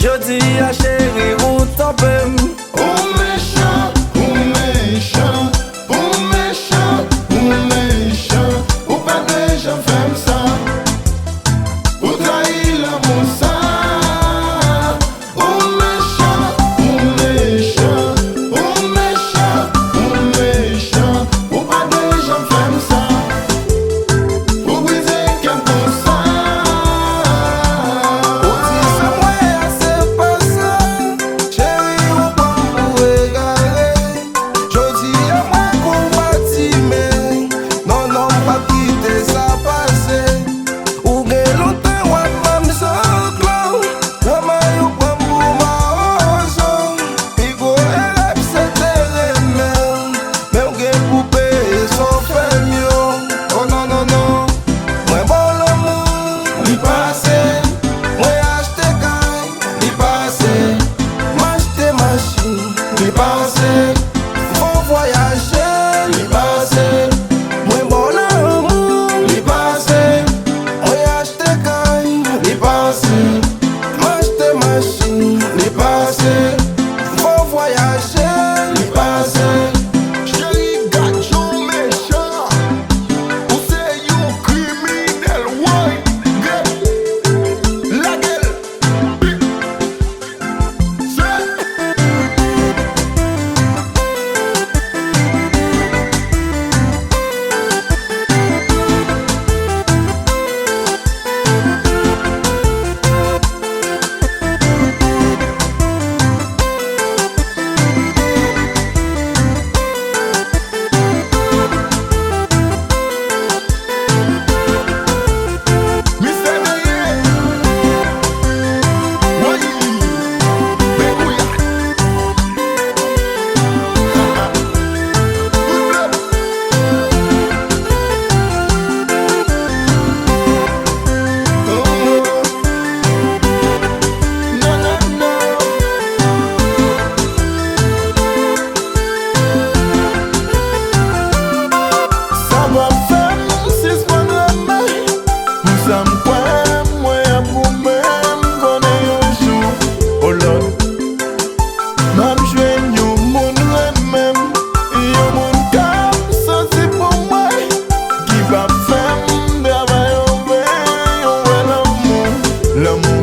Jodi a chéri ou topem. Ou méchant, ou méchant, ou méchant, ou méchant. Ou pas de gens font ça. Ou trahir l'amour ça. Ou méchant, ou méchant, ou méchant, ou méchant. Ou pas de gens font ça. Ou briser qu'un pour ça. Ou di sa mwen a se pase. Chéri ou pan pou regale. Jodi a mwen kon batime. Non, non, pa kite sa pase. Ou gen lontan wap mam soklo. Ramay ou pan pou ma ozo. Pigo elep se tereme. Men ou gen pou peye son fem yo. Oh non, non, non. Mwen bon l'amour, li pase. Mwen achete kay, li pase. M'achete machine, li pase. M'fon voyaje, li pase. Mwen bon l'amour, li pase. Mwen achete kay, li pase. M'achete machine, li pase. M'fon voyaje, li pase. Chéri, gacho méchant. Ou c'est you criminel, ouais. La gueule. C'est. Mr. Neye. Ouais. Bekouya. Non, non, non. Ça va faire si c'est pas normal. Nous sommes quoi, moi, pour même connaître un jour. Oh Lord, même jouer nous, mon même. Yo, mon cap, ça c'est pour moi. Qui va faire travail au vrai, l'amour. L'amour.